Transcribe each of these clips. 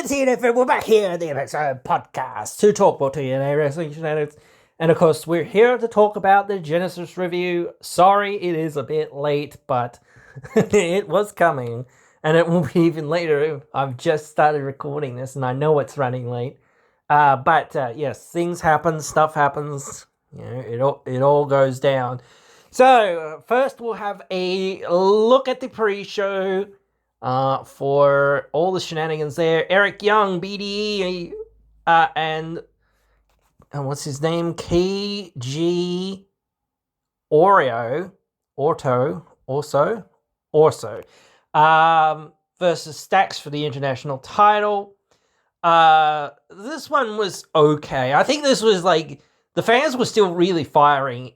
it's TNF, we're back here at the episode podcast to talk about TNA wrestling shenanigans. And of course, we're here to talk about the Genesis review. Sorry, it is a bit late, but it was coming. And it will be even later. I've just started recording this, and I know it's running late. But yes, things happen, stuff happens. You know, it all goes down. So, first we'll have a look at the pre-show. For all the shenanigans there. Eric Young, BDE, and what's his name? KG Orso, versus Stax for the international title. This one was okay. I think this was like, the fans were still really filing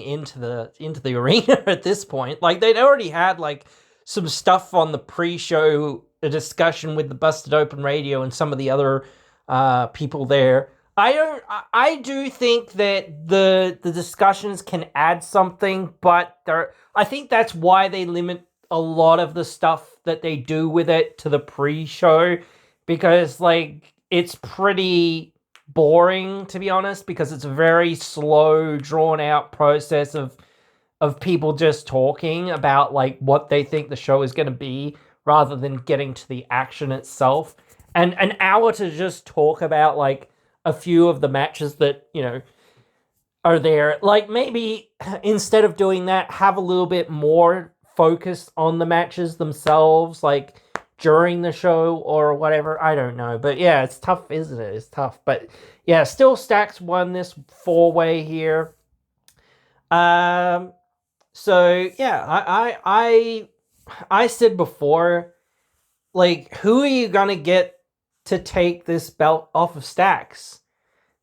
into the arena at this point. Like, they'd already had like some stuff on the pre-show, a discussion with the Busted Open Radio and some of the other people there. I do think that the discussions can add something, but I think that's why they limit a lot of the stuff that they do with it to the pre-show, because like it's pretty boring, to be honest, because it's a very slow, drawn out process of people just talking about like what they think the show is going to be rather than getting to the action itself. And an hour to just talk about like a few of the matches that, you know, are there. Like, maybe instead of doing that, have a little bit more focus on the matches themselves, like during the show or whatever. I don't know. But yeah, it's tough, isn't it? It's tough. But yeah, still Stax won this 4-way here. So yeah, I said before, like, who are you gonna get to take this belt off of Stax?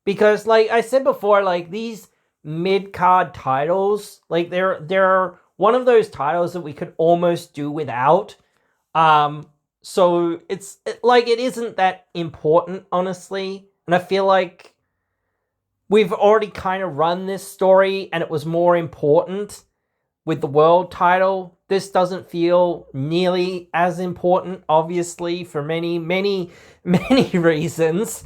Because like I said before, like these mid-card titles, like they're one of those titles that we could almost do without. So it isn't that important, honestly. And I feel like we've already kind of run this story and it was more important with the world title. This doesn't feel nearly as important, obviously, for many, many, many reasons.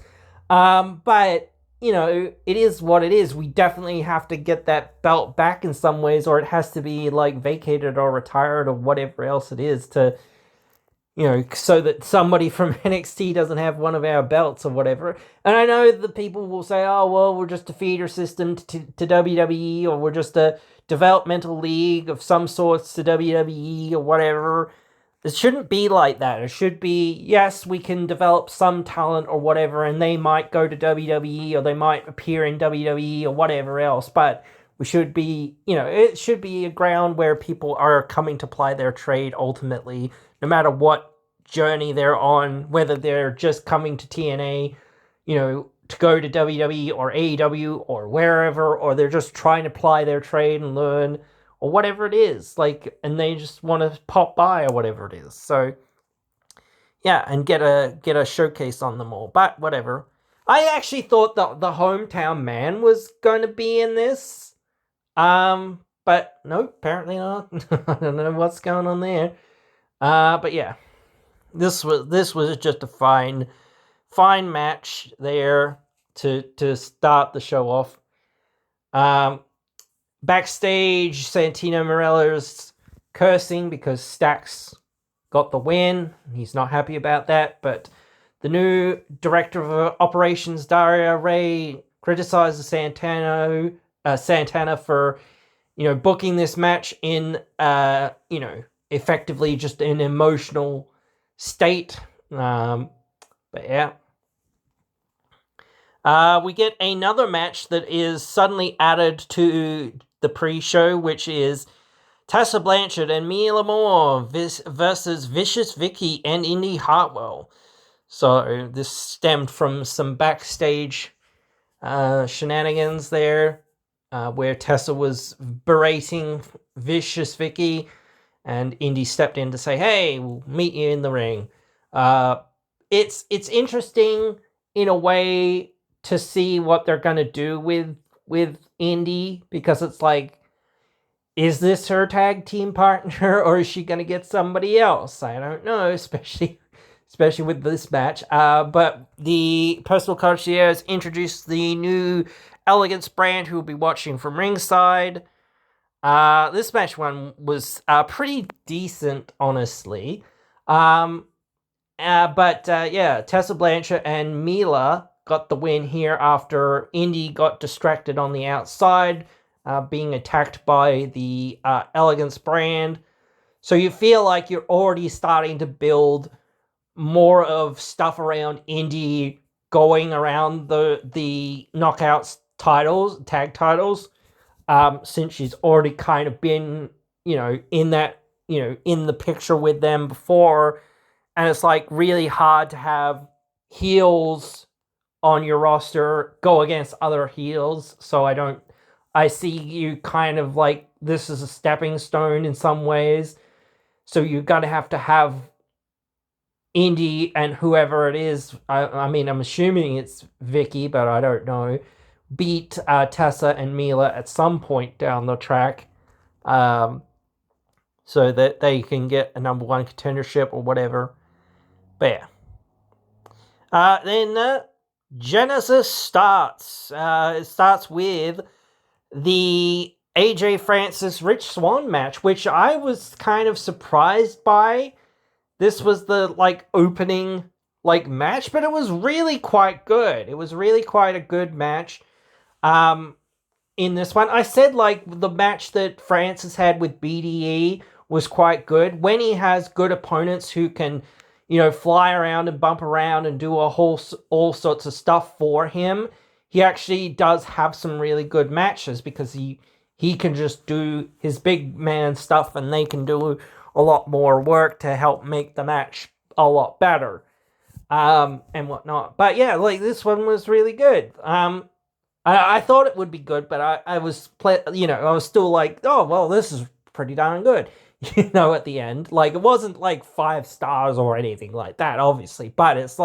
But, you know, it is what it is. We definitely have to get that belt back in some ways, or it has to be, like, vacated or retired or whatever else it is to, you know, so that somebody from NXT doesn't have one of our belts or whatever. And I know the people will say, oh, well, we're just a feeder system to WWE, or we're just a developmental league of some sorts to WWE or whatever. It shouldn't be like that. It should be, yes, we can develop some talent or whatever, and they might go to WWE or they might appear in WWE or whatever else, but we should be, you know, it should be a ground where people are coming to ply their trade ultimately, no matter what journey they're on, whether they're just coming to TNA, you know, to go to WWE or AEW or wherever, or they're just trying to ply their trade and learn, or whatever it is, like, and they just want to pop by or whatever it is. So yeah, and get a showcase on them all. But whatever. I actually thought that the hometown man was going to be in this. But no, apparently not. I don't know what's going on there. But yeah, this was just a fine match there to start the show off. Backstage, Santino Marella's cursing because Stax got the win. He's not happy about that, but the new director of operations, Daria Ray, criticizes Santana for, you know, booking this match in, you know, effectively just an emotional state. But yeah. We get another match that is suddenly added to the pre-show, which is Tessa Blanchard and Mia L'Amour versus Vicious Vicky and Indy Hartwell. So this stemmed from some backstage shenanigans there, where Tessa was berating Vicious Vicky, and Indy stepped in to say, "Hey, we'll meet you in the ring." It's interesting in a way to see what they're gonna do with Indy, because it's like, is this her tag team partner, or is she gonna get somebody else? I don't know, especially especially with this match. But the personal concierge introduced the new Elegance brand, who will be watching from ringside. This match one was pretty decent, honestly. But Tessa Blanchard and Mila got the win here after Indy got distracted on the outside, being attacked by the Elegance brand. So you feel like you're already starting to build more of stuff around Indy going around the knockouts titles, tag titles, since she's already kind of been, in that, in the picture with them before. And it's like really hard to have heels on your roster go against other heels. So I see you kind of like this is a stepping stone in some ways. So you're going to have Indy and whoever it is. I mean, I'm assuming it's Vicky, but I don't know. Beat Tessa and Mila at some point down the track. So that they can get a number one contendership or whatever. But yeah. Then Genesis starts. It starts with the AJ Francis Rich Swann match, which I was kind of surprised by. This was the opening match, but it was really quite good. It was really quite a good match. In this one, I said the match that Francis had with BDE was quite good. When he has good opponents who can, fly around and bump around and do all sorts of stuff for him, he actually does have some really good matches because he can just do his big man stuff and they can do a lot more work to help make the match a lot better, and whatnot. But yeah, this one was really good. I thought it would be good, but I was still like, oh well, this is pretty darn good. At the end, it wasn't 5 stars or anything like that, obviously, but it's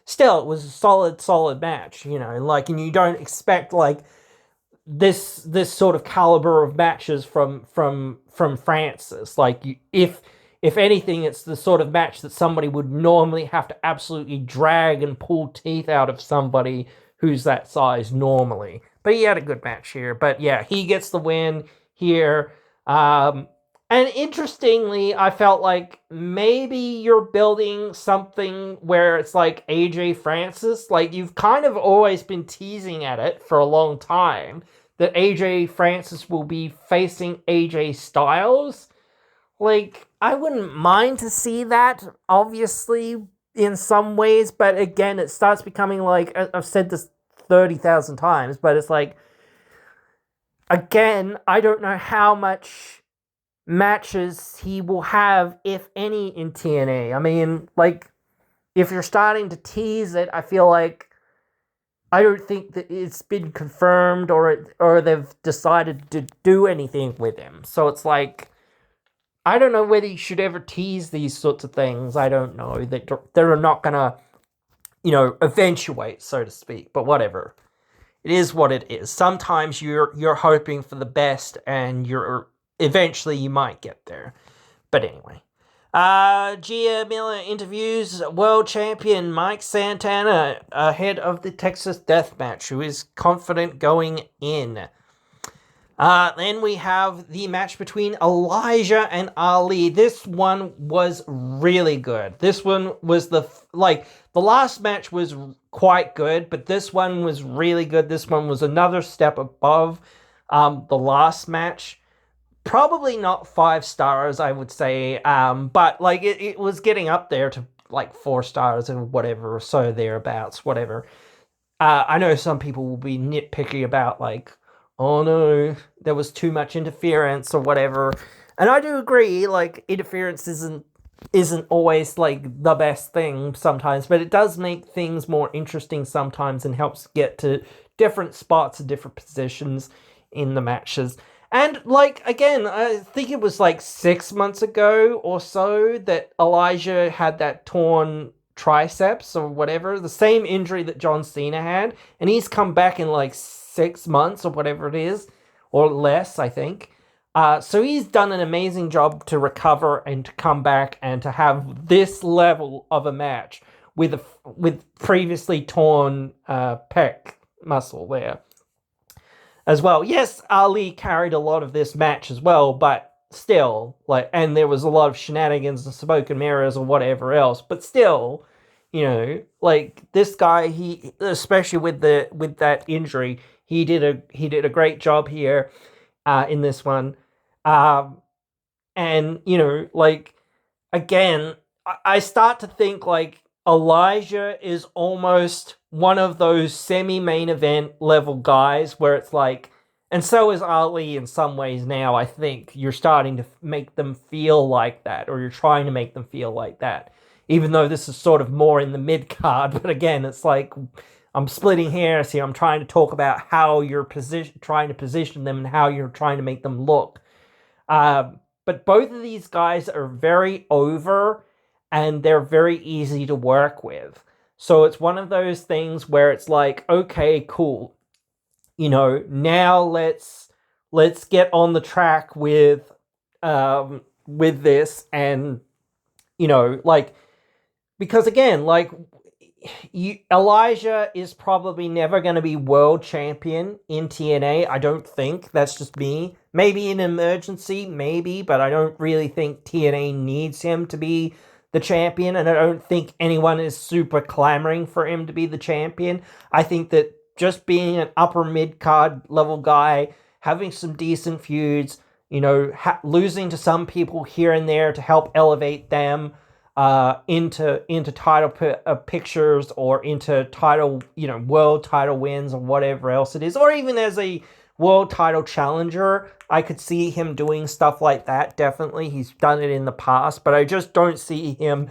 still, it was a solid match, and you don't expect this sort of caliber of matches from Francis. If anything, it's the sort of match that somebody would normally have to absolutely drag and pull teeth out of somebody who's that size normally. But he had a good match here. But yeah, he gets the win here. And interestingly, I felt like maybe you're building something where it's like AJ Francis. You've kind of always been teasing at it for a long time that AJ Francis will be facing AJ Styles. I wouldn't mind to see that, obviously, in some ways. But again, it starts becoming I've said this 30,000 times, but it's again, I don't know how much matches he will have, if any, in TNA. I mean, if you're starting to tease it, I feel like I don't think that it's been confirmed or they've decided to do anything with him. So it's I don't know whether you should ever tease these sorts of things. I don't know. They're not gonna, eventuate, so to speak. But whatever. It is what it is. Sometimes you're hoping for the best and eventually you might get there. But anyway. Gia Miller interviews world champion Mike Santana ahead of the Texas Death Match, who is confident going in. Then we have the match between Elijah and Ali. This one was really good. This one was the last match was quite good, but this one was really good. This one was another step above the last match. Probably not 5 stars, I would say, but it was getting up there to 4 stars and whatever, so thereabouts, whatever. I know some people will be nitpicky about oh no, there was too much interference or whatever, and I do agree. Interference isn't always the best thing sometimes, but it does make things more interesting sometimes and helps get to different spots and different positions in the matches. And, again, I think it was 6 months ago or so that Elijah had that torn triceps or whatever, the same injury that John Cena had, and he's come back in 6 months or whatever it is, or less, I think. So he's done an amazing job to recover and to come back and to have this level of a match with previously torn pec muscle there as well. Yes, Ali carried a lot of this match as well, but still, like, and there was a lot of shenanigans and smoke and mirrors or whatever else, but still, like this guy, he, especially with that injury, he did a great job here in this one. And like, again, I start to think like Elijah is almost one of those semi-main event level guys where it's like, and so is Ali in some ways now. I think you're starting to make them feel like that, or you're trying to make them feel like that, even though this is sort of more in the mid card. But again, it's like I'm splitting hairs here. I'm trying to talk about how you're trying to position them and how you're trying to make them look. But both of these guys are very over and they're very easy to work with. So it's one of those things where it's like, okay, cool. Now let's get on the track with this, and like, because again, like, Elijah is probably never going to be world champion in TNA. I don't think. That's just me. Maybe in emergency, maybe, but I don't really think TNA needs him to be the champion, and I don't think anyone is super clamoring for him to be the champion. I think that just being an upper mid-card level guy, having some decent feuds, losing to some people here and there to help elevate them into title pictures, or into title, world title wins or whatever else it is, or even as a world title challenger. I could see him doing stuff like that. Definitely, he's done it in the past, but I just don't see him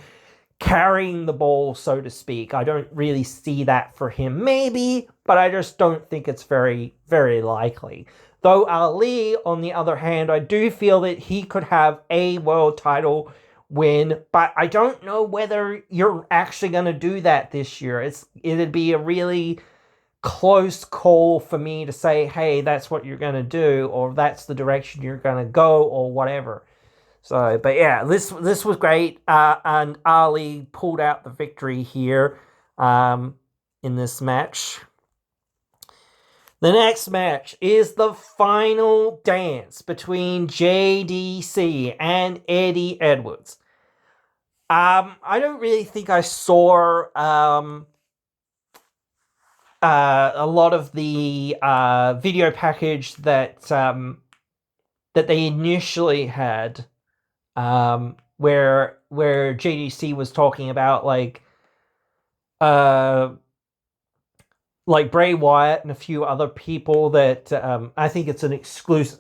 carrying the ball, so to speak. I don't really see that for him. Maybe, but I just don't think it's very, very likely. Though Ali, on the other hand, I do feel that he could have a world title win, but I don't know whether you're actually going to do that this year. It'd be a really close call for me to say, hey, that's what you're going to do, or that's the direction you're going to go, or whatever. So, but yeah, this was great, and Ali pulled out the victory here in this match. The next match is the final dance between JDC and Eddie Edwards. I don't really think I saw a lot of the video package that they initially had, where JDC was talking about like Bray Wyatt and a few other people that I think it's an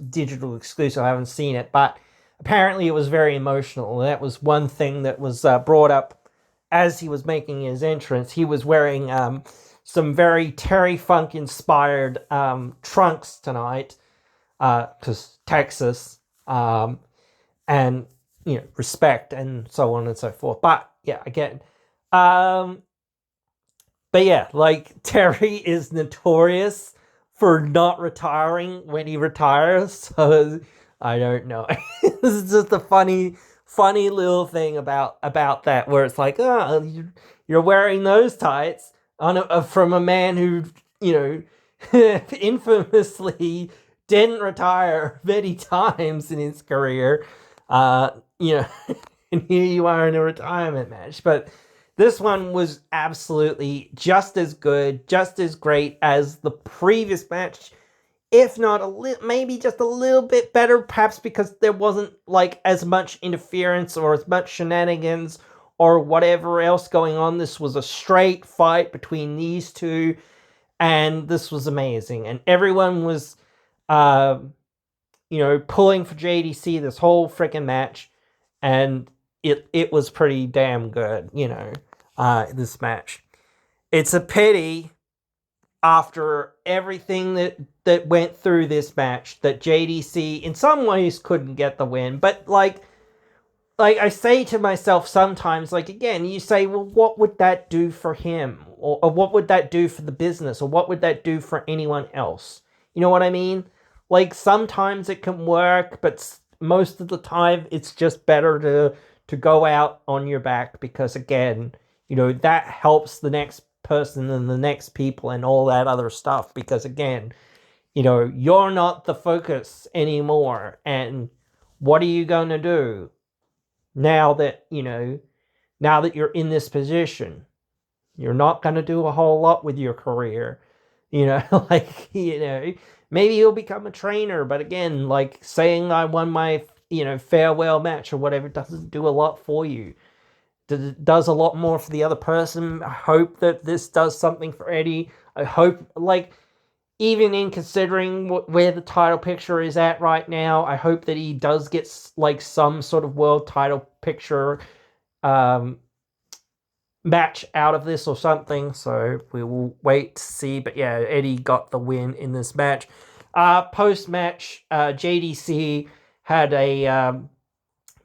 digital exclusive. I haven't seen it, but apparently it was very emotional. And that was one thing that was brought up as he was making his entrance. He was wearing some very Terry Funk inspired trunks tonight, because Texas, and respect and so on and so forth. But yeah, again, but yeah, like, Terry is notorious for not retiring when he retires, so I don't know. This is just a funny little thing about that, where it's like, oh, you're wearing those tights from a man who, infamously didn't retire many times in his career, and here you are in a retirement match. But this one was absolutely just as good, just as great as the previous match, if not maybe just a little bit better, perhaps because there wasn't like as much interference or as much shenanigans or whatever else going on. This was a straight fight between these two, and this was amazing. And everyone was, pulling for JDC this whole freaking match, and it was pretty damn good, this match. It's a pity, after everything that went through this match, that JDC in some ways couldn't get the win. But like I say to myself sometimes, like, again, you say, well, what would that do for him? Or what would that do for the business? Or what would that do for anyone else? You know what I mean? like sometimes it can work, but most of the time it's just better to go out on your back, because again, that helps the next person and the next people and all that other stuff, because again, you're not the focus anymore. And what are you going to do now that, now that you're in this position? You're not going to do a whole lot with your career. Like, maybe you'll become a trainer, but again, like saying I won my, farewell match or whatever doesn't do a lot for you. It does a lot more for the other person. I hope that this does something for Eddie. I hope, like, even in considering where the title picture is at right now, I hope that he does get like some sort of world title picture match out of this or something. So we will wait to see. But yeah, Eddie got the win in this match. Post match, JDC had a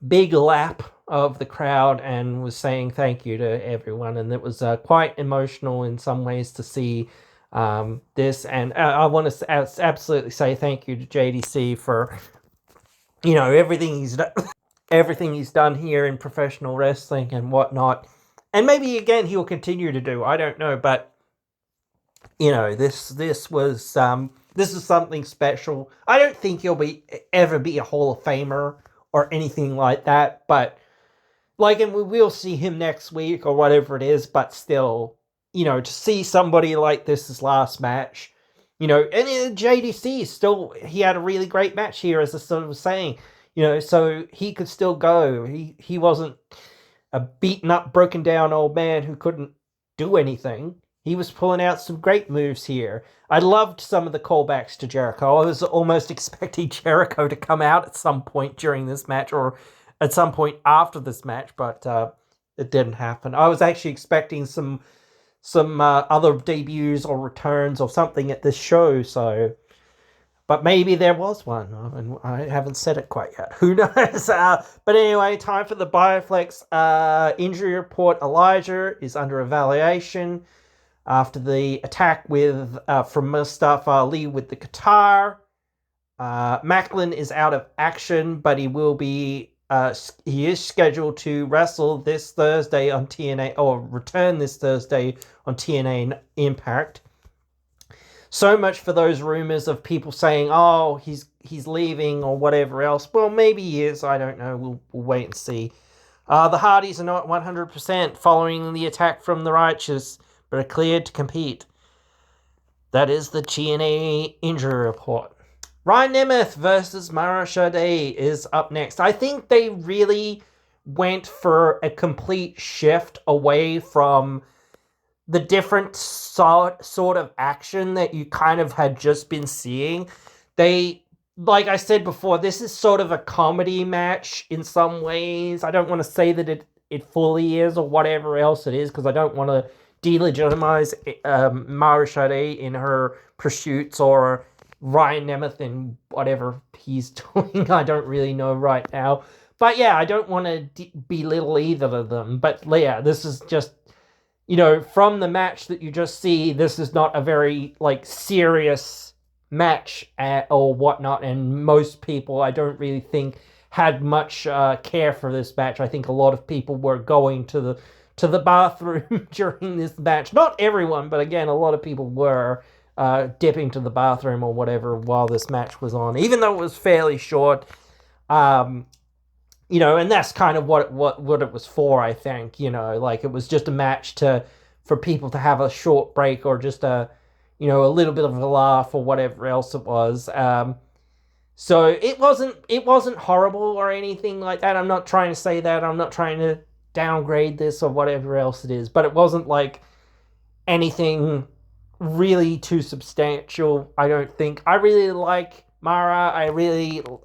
big lap of the crowd and was saying thank you to everyone, and it was quite emotional in some ways to see this. And I want to absolutely say thank you to JDC for everything he's done, everything he's done here in professional wrestling and whatnot. And maybe again he'll continue to do. I don't know, but this was this is something special. I don't think he'll ever be a Hall of Famer or anything like that, but like, and we will see him next week or whatever it is. But still, to see somebody like this his last match, and JDC still, he had a really great match here, as I sort of was saying, so he could still go. He wasn't a beaten up, broken down old man who couldn't do anything. He was pulling out some great moves here. I loved some of the callbacks to Jericho. I was almost expecting Jericho to come out at some point during this match or at some point after this match, but it didn't happen. I was actually expecting some other debuts or returns or something at this show, so... But maybe there was one, and I haven't said it quite yet. Who knows? But anyway, time for the Bioflex injury report. Elijah is under evaluation after the attack from Mustafa Ali with the guitar. Macklin is out of action, but he will be... he is scheduled to wrestle this Thursday on TNA, or return this Thursday on TNA Impact. So much for those rumors of people saying, oh, he's leaving or whatever else. Well, maybe he is. I don't know. We'll wait and see. The Hardys are not 100% following the attack from the Righteous, but are cleared to compete. That is the TNA injury report. Ryan Nemeth versus Mara Sade is up next. I think they really went for a complete shift away from the different sort of action that you kind of had just been seeing. They, like I said before, this is sort of a comedy match in some ways. I don't want to say that it fully is or whatever else it is, because I don't want to delegitimize Mara Sade in her pursuits or Ryan Nemeth in whatever he's doing. I don't really know right now. But yeah, I don't want to belittle either of them. But yeah, this is just... from the match that you just see, this is not a very, like, serious match or whatnot, and most people, I don't really think, had much care for this match. I think a lot of people were going to the bathroom during this match. Not everyone, but again, a lot of people were dipping to the bathroom or whatever while this match was on, even though it was fairly short. And that's kind of what it was for, I think. Like, it was just a match for people to have a short break or just a little bit of a laugh or whatever else it was. So it wasn't horrible or anything like that. I'm not trying to say that. I'm not trying to downgrade this or whatever else it is. But it wasn't like anything really too substantial, I don't think. I really like Mara.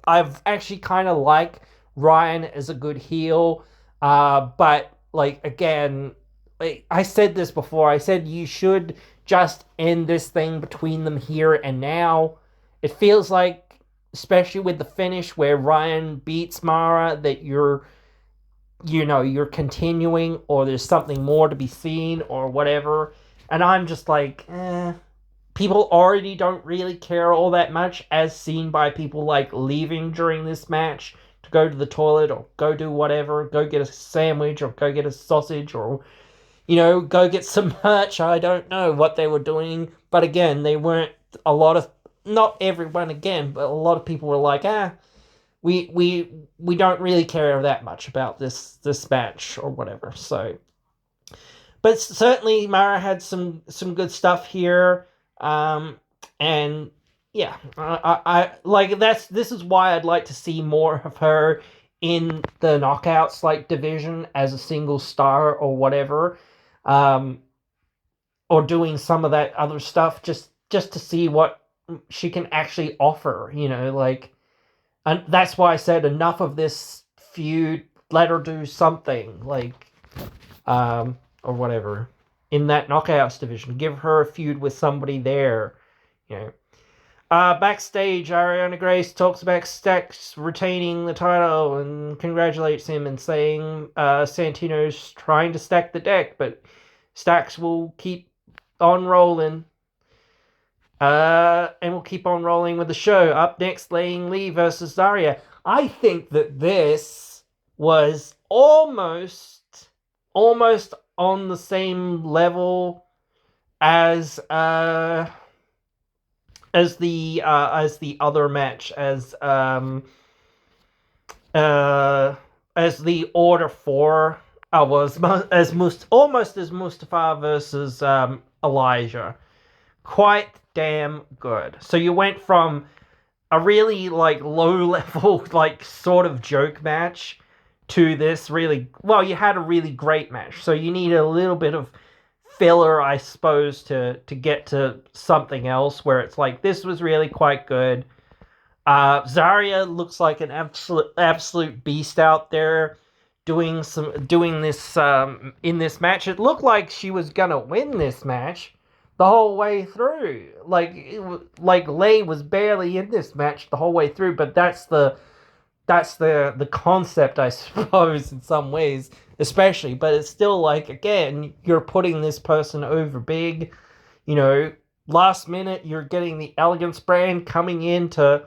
I've actually kind of like Ryan as a good heel, but like, again, like I said this before, I said you should just end this thing between them here and now. It feels like, especially with the finish where Ryan beats Mara, that you're continuing, or there's something more to be seen or whatever, and I'm just like, people already don't really care all that much, as seen by people like leaving during this match to go to the toilet or go do whatever, go get a sandwich or go get a sausage or, go get some merch. I don't know what they were doing. But again, they weren't a lot of, not everyone again, but a lot of people were like, we don't really care that much about this match or whatever. So, but certainly Mara had some good stuff here, and yeah, I like this is why I'd like to see more of her in the knockouts like division as a single star or whatever, um, or doing some of that other stuff just to see what she can actually offer. And that's why I said enough of this feud. Let her do something or whatever in that knockouts division. Give her a feud with somebody there. You know. Backstage, Ariana Grace talks about Stacks retaining the title and congratulates him and saying Santino's trying to stack the deck, but Stacks will keep on rolling. And we'll keep on rolling with the show. Up next, Laying Lee versus Zarya. I think that this was almost on the same level as the other match, as the Order 4 was almost as Mustafa versus Elijah. Quite damn good. So you went from a really low level sort of joke match to this really, well, you had a really great match. So you need a little bit of filler, I suppose, to get to something else where it's like this was really quite good. Zarya looks like an absolute beast out there doing this in this match. It looked like she was gonna win this match the whole way through. Lay was barely in this match the whole way through, but that's the concept, I suppose, in some ways, especially. But it's still again, you're putting this person over big. Last minute, you're getting the Elegance brand coming in to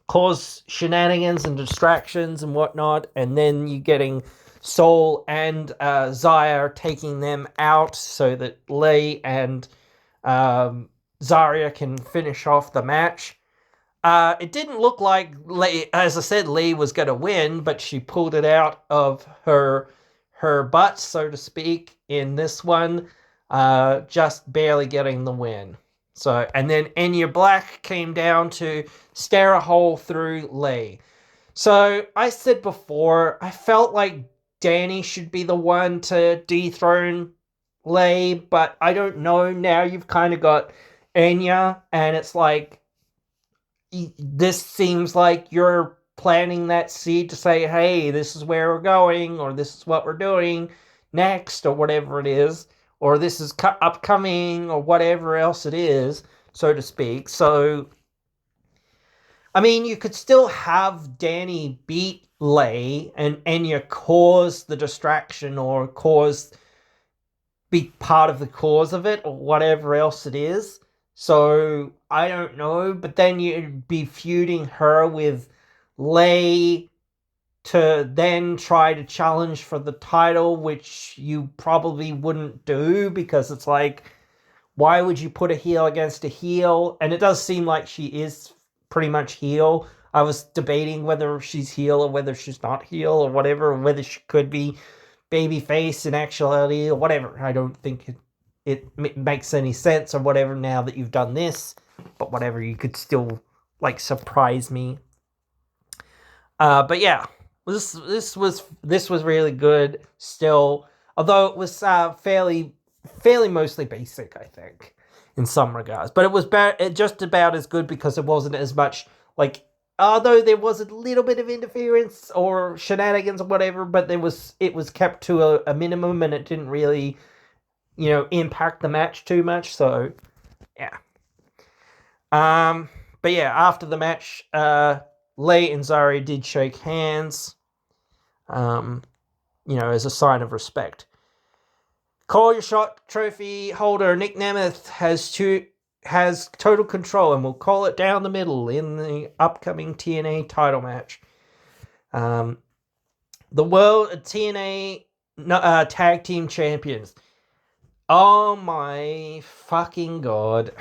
cause shenanigans and distractions and whatnot, and then you're getting Soul and Zaya taking them out so that Lay and Zarya can finish off the match. It didn't look like Lay, as I said, Lay was going to win, but she pulled it out of her butt, so to speak, in this one, just barely getting the win. So, and then Enya Black came down to stare a hole through Lay. So, I said before, I felt like Danny should be the one to dethrone Lay, but I don't know. Now you've kind of got Enya, and it's like, this seems like you're planting that seed to say, hey, this is where we're going, or this is what we're doing next, or whatever it is, or this is upcoming, or whatever else it is, so to speak. So, I mean, you could still have Danny beat Lay and Enya cause the distraction or be part of the cause of it or whatever else it is. So, I don't know, but then you'd be feuding her with Lay to then try to challenge for the title, which you probably wouldn't do because it's like, why would you put a heel against a heel? And it does seem like she is pretty much heel. I was debating whether she's heel or whether she's not heel or whatever, or whether she could be babyface in actuality or whatever. I don't think it makes any sense or whatever now that you've done this, but whatever, you could still surprise me. But yeah, this was really good still, although it was fairly mostly basic, I think, in some regards. But it was just about as good because it wasn't as much although there was a little bit of interference or shenanigans or whatever, but it was kept to a minimum, and it didn't really impact the match too much. So yeah. But yeah, after the match, Lay and Zarya did shake hands, as a sign of respect. Call Your Shot trophy holder Nick Nemeth has has total control and will call it down the middle in the upcoming TNA title match. The World TNA Tag Team Champions. Oh my fucking god.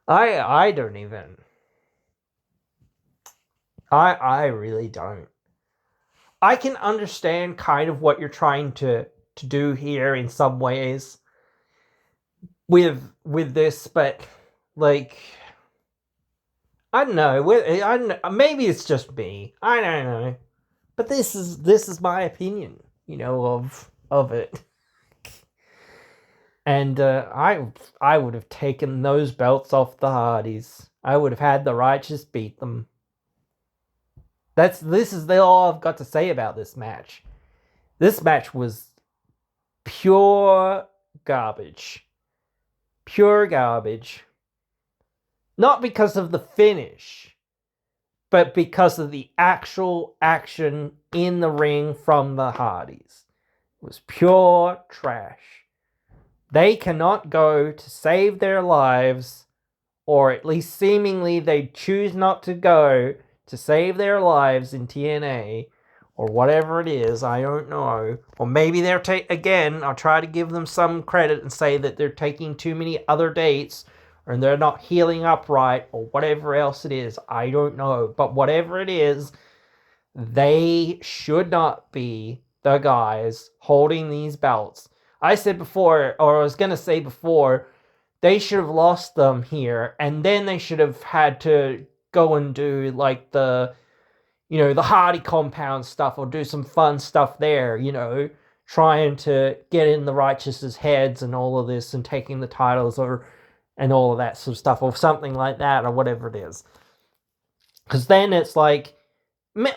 I don't even. I really don't. I can understand kind of what you're trying to do here in some ways with this, but like I don't know. Maybe it's just me. I don't know. But this is my opinion, of it. And I would have taken those belts off the Hardys. I would have had the Righteous beat them. This is all I've got to say about this match. This match was pure garbage. Pure garbage. Not because of the finish, but because of the actual action in the ring from the Hardys. It was pure trash. They cannot go to save their lives, or at least seemingly they choose not to go to save their lives in TNA, or whatever it is, I don't know. Or maybe they're again, I'll try to give them some credit and say that they're taking too many other dates, or they're not healing up right, or whatever else it is, I don't know. But whatever it is, they should not be the guys holding these belts. I said before, or I was going to say before, they should have lost them here, and then they should have had to go and do like the Hardy compound stuff, or do some fun stuff there, trying to get in the Righteous's heads and all of this, and taking the titles, and all of that sort of stuff, or something like that, or whatever it is. Because then it's like,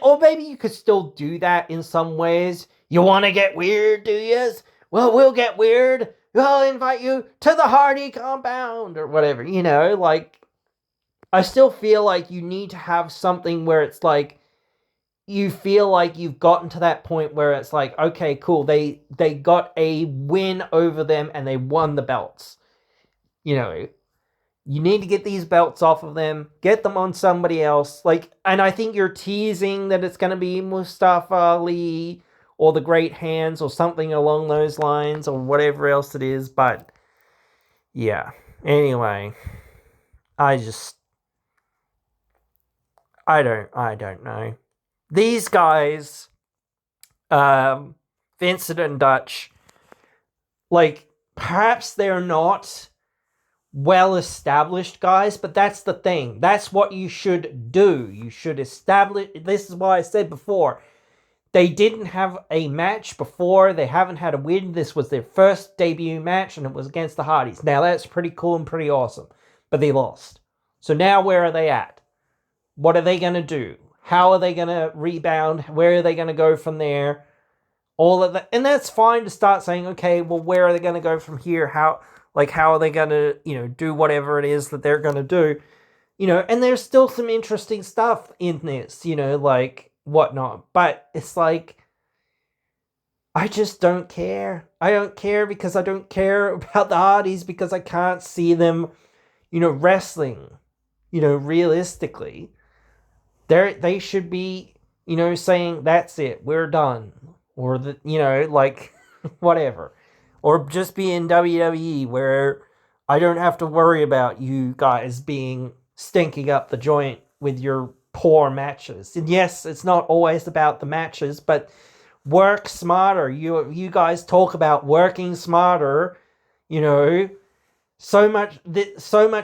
or maybe you could still do that in some ways. You want to get weird, do you? Well, we'll get weird. I'll invite you to the Hardy compound, or whatever, like, I still feel like you need to have something where it's like, you feel like you've gotten to that point where it's like, okay, cool, they got a win over them and they won the belts. You need to get these belts off of them, get them on somebody else. Like, and I think you're teasing that it's going to be Mustafa Ali or the Great Hands or something along those lines, or whatever else it is. But yeah, anyway, I don't know. These guys, Vincent and Dutch, like, perhaps they're not well-established guys, but that's the thing. That's what you should do. You should establish... This is why I said before, they didn't have a match before. They haven't had a win. This was their first debut match, and it was against the Hardys. Now, that's pretty cool and pretty awesome, but they lost. So now where are they at? What are they going to do? How are they going to rebound? Where are they going to go from there? All of that. And that's fine to start saying, okay, well, where are they going to go from here? How are they going to, do whatever it is that they're going to do? And there's still some interesting stuff in this, like whatnot. But it's like, I just don't care. I don't care because I don't care about the Hardys, because I can't see them, wrestling, realistically. They should be, saying, that's it, we're done. Or, whatever. Or just be in WWE, where I don't have to worry about you guys stinking up the joint with your poor matches. And yes, it's not always about the matches, but work smarter. You guys talk about working smarter, So much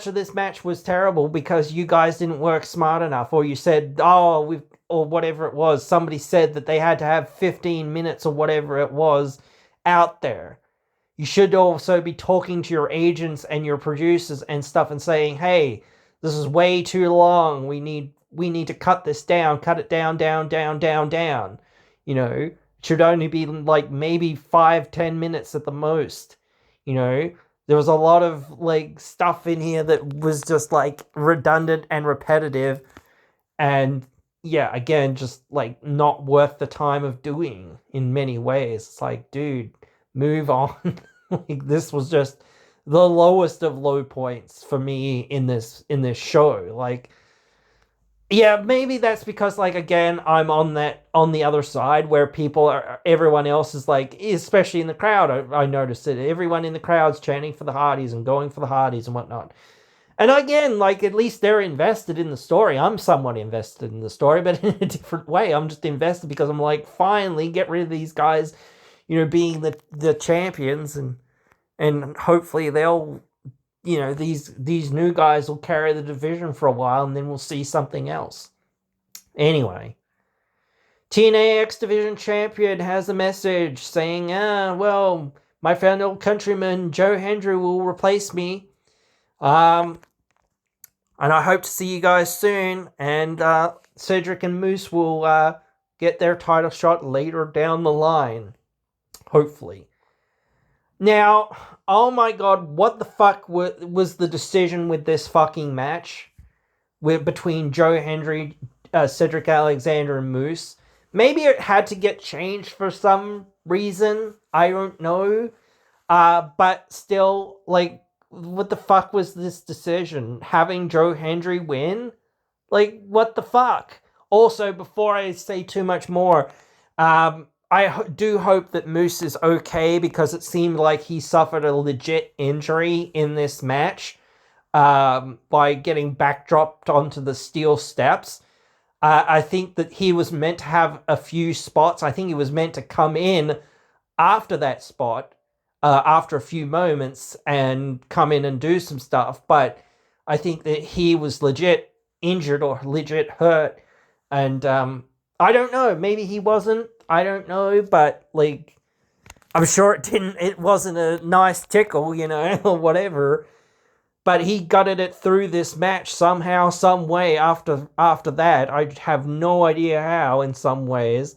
of this match was terrible because you guys didn't work smart enough, or you said, or whatever it was. Somebody said that they had to have 15 minutes or whatever it was out there. You should also be talking to your agents and your producers and stuff and saying, hey, this is way too long. We need to cut this down, cut it down. It should only be like maybe 5-10 minutes at the most. There was a lot of like stuff in here that was just like redundant and repetitive, and yeah, again, just like not worth the time of doing in many ways. It's like, dude, move on. Like, this was the lowest of low points for me in this show. Like, yeah, maybe that's because, like, again, I'm on the other side where everyone else is like, especially in the crowd, I noticed it. Everyone in the crowd's chanting for the Hardys and going for the Hardys and whatnot. And again, like, at least they're invested in the story. I'm somewhat invested in the story, but in a different way. I'm just invested because I'm like, finally, get rid of these guys, being the champions, and hopefully they'll, these new guys will carry the division for a while, and then we'll see something else. Anyway, TNA X Division champion has a message saying, well, my fellow countryman Joe Hendry will replace me. And I hope to see you guys soon. And Cedric and Moose will get their title shot later down the line. Hopefully. Now, oh my god, what the fuck was the decision with this fucking match between Joe Hendry, Cedric Alexander, and Moose? Maybe it had to get changed for some reason. I don't know. But still, like, what the fuck was this decision? Having Joe Hendry win? Like, what the fuck? Also, before I say too much more, I do hope that Moose is okay, because it seemed like he suffered a legit injury in this match by getting backdropped onto the steel steps. I think that he was meant to have a few spots. I think he was meant to come in after that spot, after a few moments, and come in and do some stuff. But I think that he was legit injured or legit hurt. And I don't know. Maybe he wasn't. I don't know. But, like, I'm sure it wasn't a nice tickle, or whatever. But he gutted it through this match somehow, some way after that. I have no idea how, in some ways.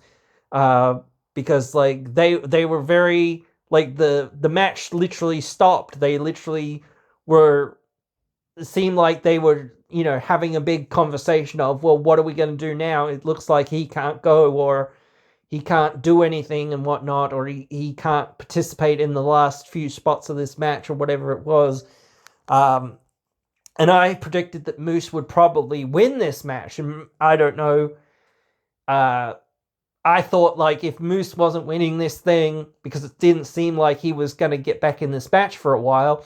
Because, like, they were very, like, the match literally stopped. They literally seemed like they were, having a big conversation of, well, what are we going to do now? It looks like he can't go, or he can't do anything and whatnot, or he can't participate in the last few spots of this match, or whatever it was. And I predicted that Moose would probably win this match, and I don't know. I thought, like, if Moose wasn't winning this thing, because it didn't seem like he was going to get back in this match for a while,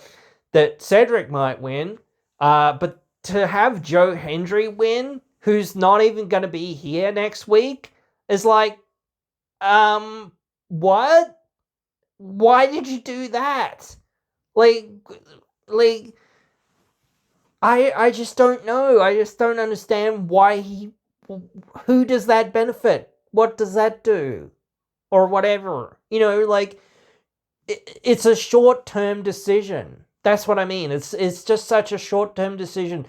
that Cedric might win. But to have Joe Hendry win, who's not even going to be here next week, is like, what? Why did you do that? Like, I just don't know. I just don't understand why who does that benefit? What does that do? Or whatever. Like, it's a short-term decision. That's what I mean. It's just such a short-term decision.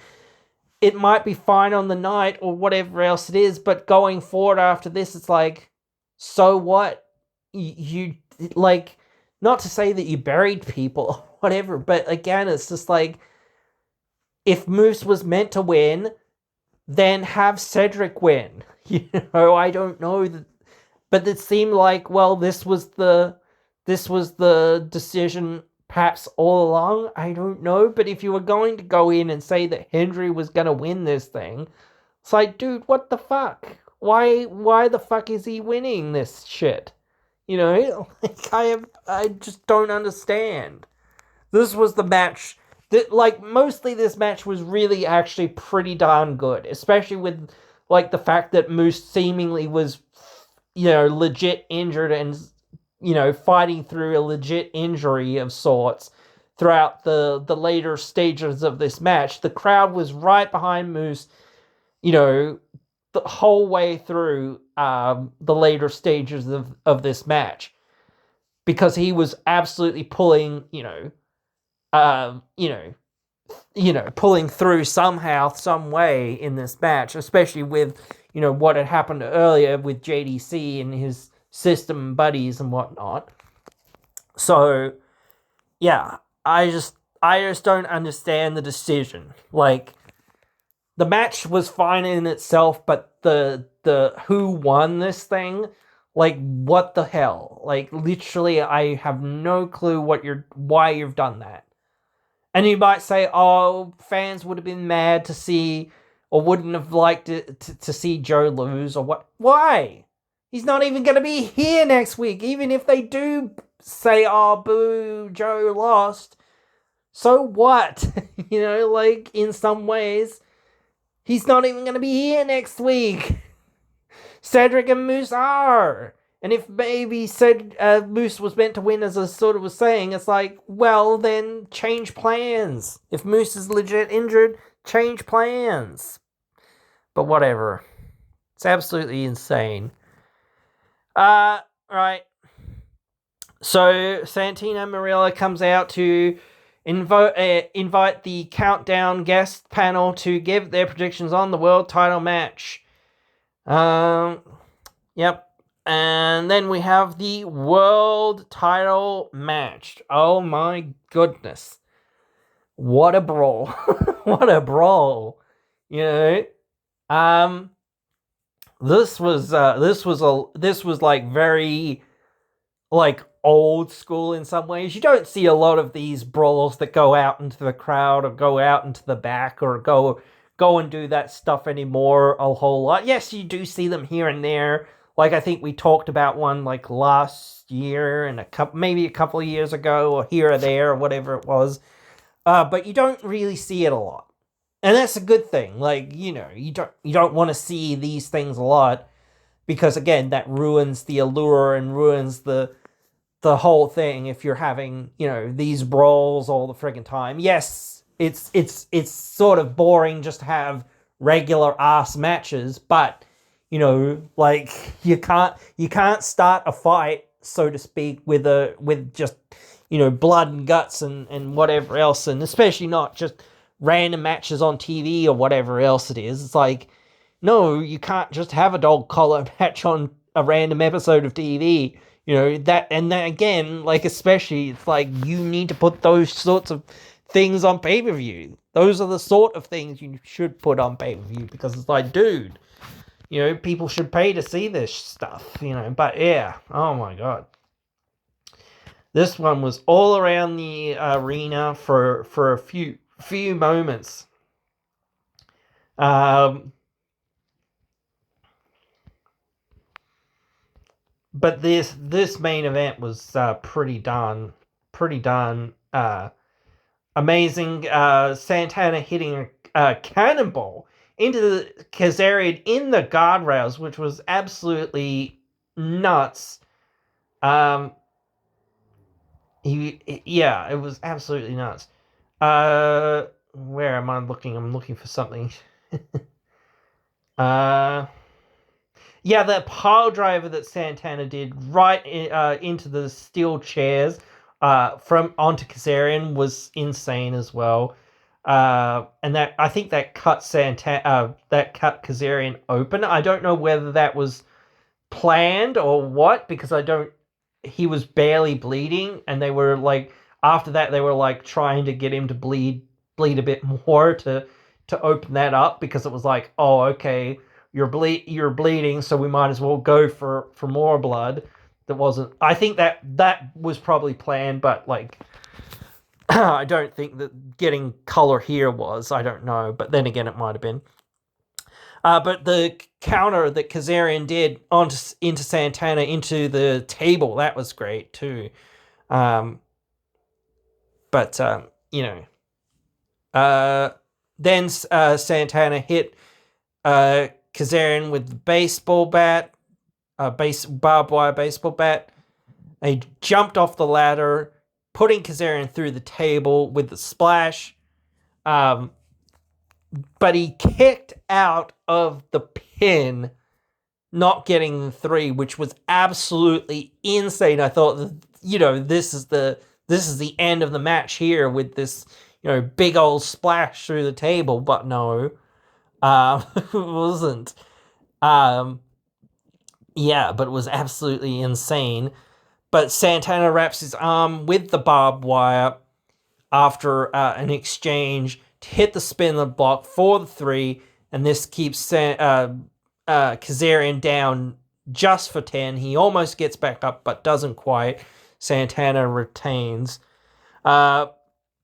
It might be fine on the night or whatever else it is, but going forward after this, it's like, so what? You like, not to say that you buried people or whatever, but again, it's just like, if Moose was meant to win, then have Cedric win. I don't know, but it seemed like, well, this was the decision perhaps all along. I don't know, but if you were going to go in and say that Hendry was going to win this thing, it's like, dude, what the fuck? Why the fuck is he winning this shit? Like, I just don't understand. This was the match that, like, mostly this match was really actually pretty darn good, especially with, like, the fact that Moose seemingly was, legit injured and, fighting through a legit injury of sorts throughout the later stages of this match. The crowd was right behind Moose, the whole way through the later stages of this match, because he was absolutely pulling, pulling through somehow, some way in this match, especially with, what had happened earlier with JDC and his system buddies and whatnot. So, yeah, I just don't understand the decision. Like, the match was fine in itself, but the who won this thing, like, what the hell? Like, literally, I have no clue why you've done that. And you might say, oh, fans would have been mad to see, or wouldn't have liked it to see Joe lose, or what? Why? He's not even going to be here next week, even if they do say, oh, boo, Joe lost. So what? Like, in some ways, he's not even going to be here next week. Cedric and Moose are. And if maybe Moose was meant to win, as I sort of was saying, it's like, well, then change plans. If Moose is legit injured, change plans. But whatever. It's absolutely insane. Right. So Santino Marella comes out to invite the Countdown guest panel to give their predictions on the world title match. Yep. And then we have the world title match. Oh my goodness. What a brawl. What a brawl. This was like very like old school in some ways. You don't see a lot of these brawls that go out into the crowd or go out into the back or go and do that stuff anymore a whole lot. Yes, you do see them here and there. Like, I think we talked about one, like, last year and maybe a couple of years ago, or here or there, or whatever it was. But you don't really see it a lot. And that's a good thing. Like, you don't want to see these things a lot, because, again, that ruins the allure and ruins the whole thing if you're having, these brawls all the friggin' time. Yes, it's sort of boring just to have regular ass matches, but like, you can't start a fight, so to speak, with just blood and guts and whatever else, and especially not just random matches on TV or whatever else it is. It's like, no, you can't just have a dog collar match on a random episode of TV. That, and then again, like, especially, it's like, you need to put those sorts of things on pay-per-view. Those are the sort of things you should put on pay-per-view, because it's like, dude, people should pay to see this stuff, but yeah, oh my god. This one was all around the arena for a few moments. But this main event was pretty darn amazing. Santana hitting a cannonball into the Kazarian in the guardrails, which was absolutely nuts. It was absolutely nuts. Where am I looking? I'm looking for something. Yeah, that pile driver that Santana did right into the steel chairs from onto Kazarian was insane as well. And that, I think, that cut Kazarian open. I don't know whether that was planned or what, because he was barely bleeding, and they were like, after that they were like trying to get him to bleed a bit more to open that up, because it was like, oh, okay, you're bleeding, so we might as well go for more blood. That wasn't, I think that was probably planned, but like, I don't think that getting color here was. I don't know, but then again, it might have been. But the counter that Kazarian did into Santana into the table, that was great too. Then Santana hit Kazarian with the baseball bat, barbed wire baseball bat. He jumped off the ladder, putting Kazarian through the table with the splash. But he kicked out of the pin, not getting the 3, which was absolutely insane. I thought, this is the end of the match here with this, big old splash through the table, but no, it wasn't. But it was absolutely insane. But Santana wraps his arm with the barbed wire after an exchange to hit the spin block for the 3, and this keeps Kazarian down just for 10. He almost gets back up, but doesn't quite. Santana retains.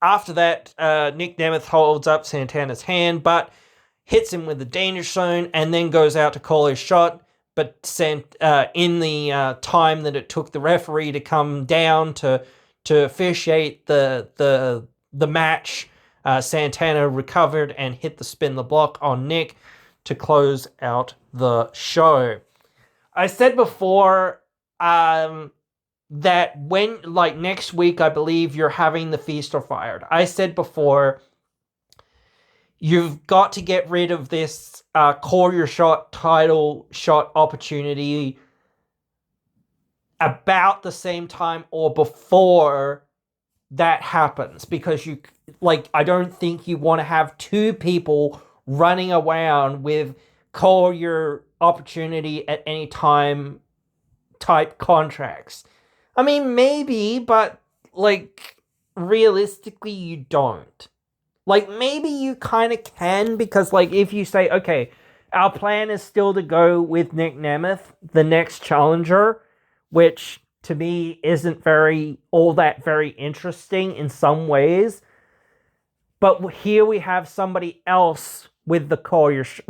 after that, Nick Nemeth holds up Santana's hand, but hits him with the danger zone, and then goes out to call his shot. But in the time that it took the referee to come down to officiate the match, Santana recovered and hit the spin the block on Nick to close out the show. I said before that when, like, next week, I believe you're having the Feast or Fired. I said before, you've got to get rid of this call your shot title shot opportunity about the same time or before that happens, because I don't think you want to have two people running around with call your opportunity at any time type contracts. I mean, maybe, but, like, realistically, you don't. Like, maybe you kind of can, because, like, if you say, okay, our plan is still to go with Nick Nemeth, the next challenger, which, to me, isn't all that very interesting in some ways. But here we have somebody else with the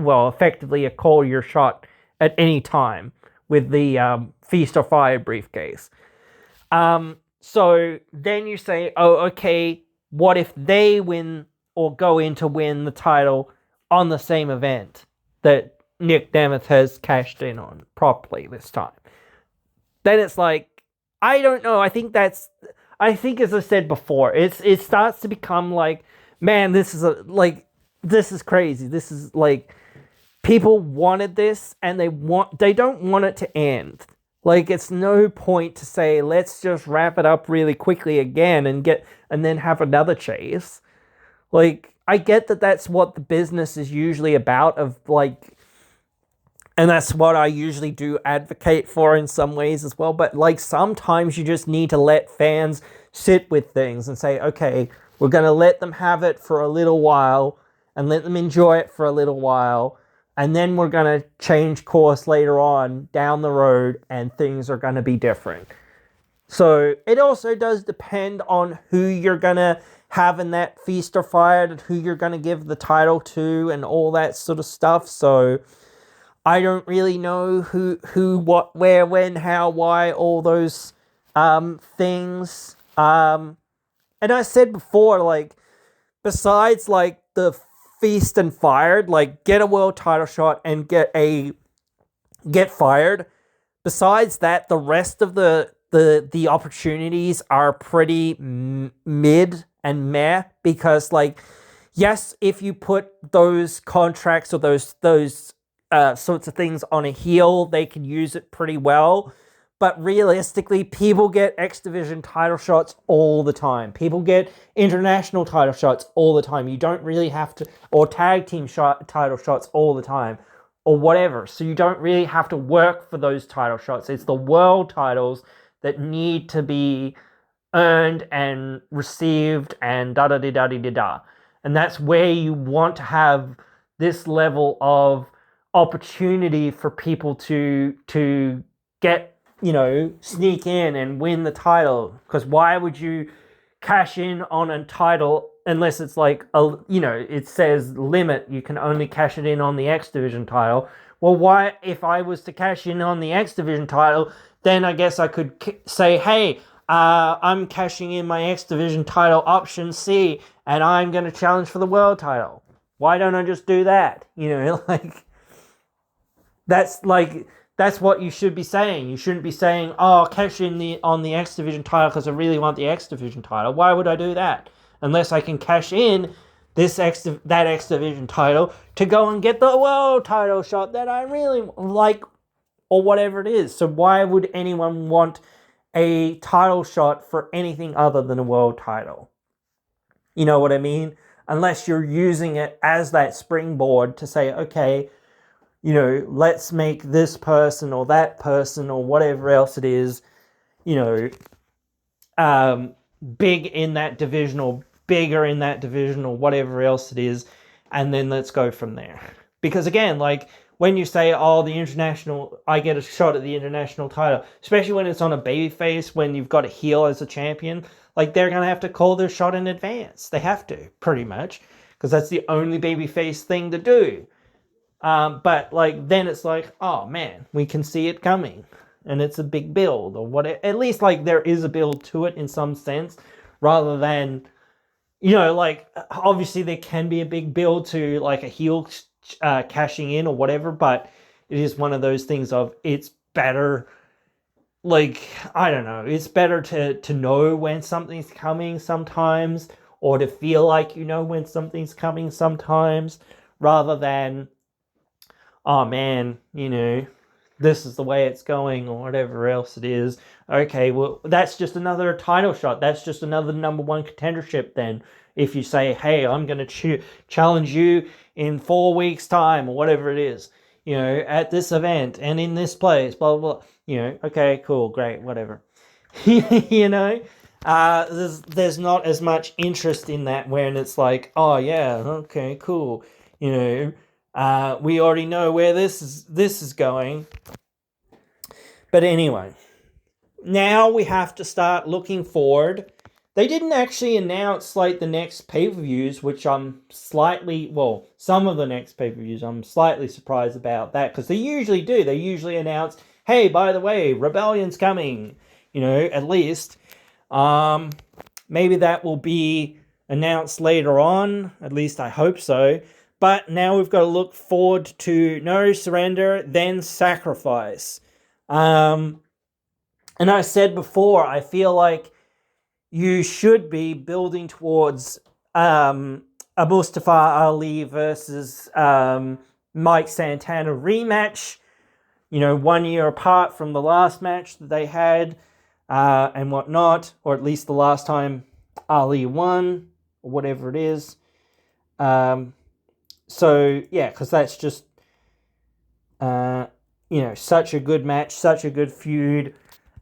effectively a call your shot at any time with the Feast or Fire briefcase. So then you say, oh, okay, what if they win or go in to win the title on the same event that Nick Nemeth has cashed in on properly this time? Then it's like, I don't know. I think, as I said before, it starts to become like, man, this is crazy. This is like, people wanted this and they don't want it to end. Like, it's no point to say, let's just wrap it up really quickly again and then have another chase. Like, I get that that's what the business is usually about, and that's what I usually do advocate for in some ways as well. But, like, sometimes you just need to let fans sit with things and say, okay, we're going to let them have it for a little while and let them enjoy it for a little while. And then we're going to change course later on down the road, and things are going to be different. So it also does depend on who you're going to have in that Feast or Fired and who you're going to give the title to and all that sort of stuff. So I don't really know who, what, where, when, how, why, all those things. And I said before, like, besides, like, the Feast and Fired, like, get a world title shot and get fired. Besides that, the rest of the opportunities are pretty mid and meh, because, like, yes, if you put those contracts or those sorts of things on a heel, they can use it pretty well. But realistically, people get X Division title shots all the time. People get international title shots all the time. You don't really have to, or tag team title shots all the time, or whatever. So you don't really have to work for those title shots. It's the world titles that need to be earned and received and da-da-da-da-da-da. And that's where you want to have this level of opportunity for people to get, sneak in and win the title. Because why would you cash in on a title unless it's like, it says limit, you can only cash it in on the X Division title? Well, why, if I was to cash in on the X Division title, then I guess I could say, hey, I'm cashing in my X Division title option C, and I'm going to challenge for the world title. Why don't I just do that? That's what you should be saying. You shouldn't be saying, oh, cash in on the X Division title because I really want the X Division title. Why would I do that? Unless I can cash in that X Division title to go and get the world title shot that I really like, or whatever it is. So why would anyone want a title shot for anything other than a world title? You know what I mean? Unless you're using it as that springboard to say, okay, let's make this person or that person or whatever else it is, big in that division or bigger in that division or whatever else it is, and then let's go from there. Because again, like, when you say, oh, I get a shot at the international title, especially when it's on a babyface, when you've got a heel as a champion, like they're gonna have to call their shot in advance. They have to, pretty much, because that's the only babyface thing to do. But like then it's like, oh man, we can see it coming, and it's a big build, or what? At least like there is a build to it in some sense, rather than, you know, like obviously there can be a big build to like a heel cashing in or whatever, but it is one of those things of it's better. Like, I don't know, it's better to know when something's coming sometimes, or to feel like you know when something's coming sometimes, rather than, oh man, you know, this is the way it's going, or whatever else it is. Okay, well, that's just another title shot. That's just another number one contendership then. If you say, hey, I'm going to challenge you in 4 weeks' time, or whatever it is, you know, at this event and in this place, blah, blah, blah. You know, okay, cool, great, whatever. You know, there's not as much interest in that when it's like, oh yeah, okay, cool. You know, we already know where this is going. But anyway, now we have to start looking forward. They didn't actually announce like the next pay-per-views, which I'm slightly, well, some of the next pay-per-views I'm slightly surprised about that, because they usually do. They usually announce, hey, by the way, Rebellion's coming, you know, at least. Maybe that will be announced later on, at least I hope so. But now we've got to look forward to No Surrender, then Sacrifice. And I said before, I feel like you should be building towards a Mustafa Ali versus Mike Santana rematch, you know, 1 year apart from the last match that they had and whatnot, or at least the last time Ali won, or whatever it is. So, yeah, because that's just, you know, such a good match, such a good feud.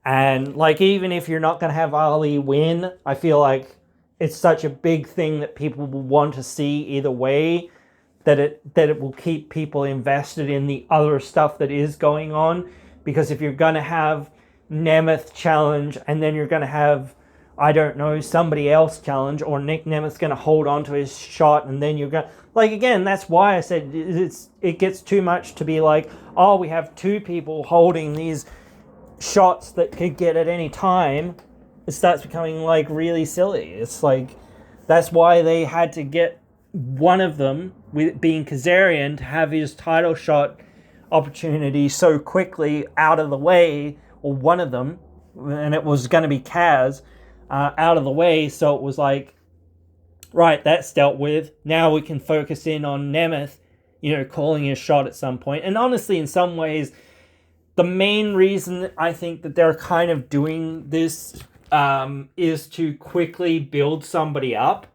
And, like, even if you're not going to have Ali win, I feel like it's such a big thing that people will want to see either way, that it will keep people invested in the other stuff that is going on. Because if you're going to have Nemeth challenge, and then you're going to have, I don't know, somebody else challenge, or Nick Nemeth's going to hold on to his shot, and then you're going to, like, again, that's why I said it gets too much to be like, oh, we have two people holding these shots that could get at any time. It starts becoming like really silly. It's like, that's why they had to get one of them, with being Kazarian, to have his title shot opportunity so quickly out of the way, or one of them, and it was going to be Kaz, out of the way, so it was like, right, that's dealt with. Now we can focus in on Nemeth, you know, calling his shot at some point. And honestly, in some ways, the main reason I think that they're kind of doing this is to quickly build somebody up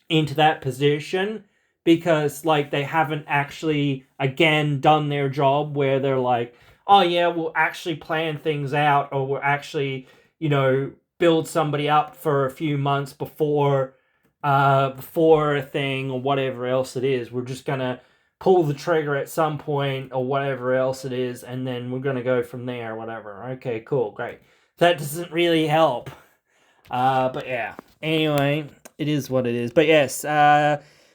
into that position, because like they haven't actually again done their job where they're like, oh yeah, we'll actually plan things out, or we'll actually, you know, build somebody up for a few months before a thing, or whatever else it is. We're just gonna pull the trigger at some point, or whatever else it is, and then we're gonna go from there, whatever. Okay, cool, great. That doesn't really help. But yeah. Anyway, it is what it is. But yes,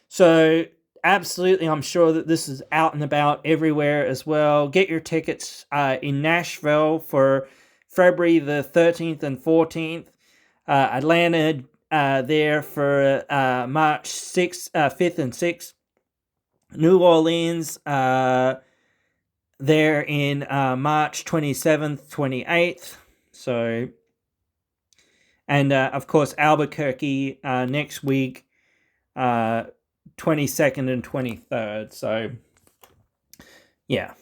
so absolutely, I'm sure that this is out and about everywhere as well. Get your tickets in Nashville for February the 13th and 14th. Atlanta there for March 6th, 5th and 6th. New Orleans there in March 27th, 28th. So, and of course Albuquerque next week, 22nd and 23rd. So, yeah.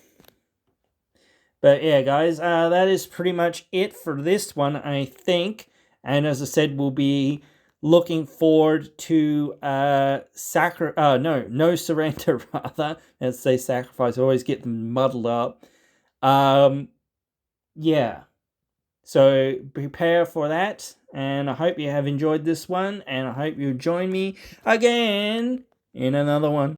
But yeah, guys, that is pretty much it for this one, I think. And as I said, we'll be looking forward to No Surrender, rather. Let's say Sacrifice. I always get them muddled up. Yeah. So prepare for that. And I hope you have enjoyed this one. And I hope you'll join me again in another one.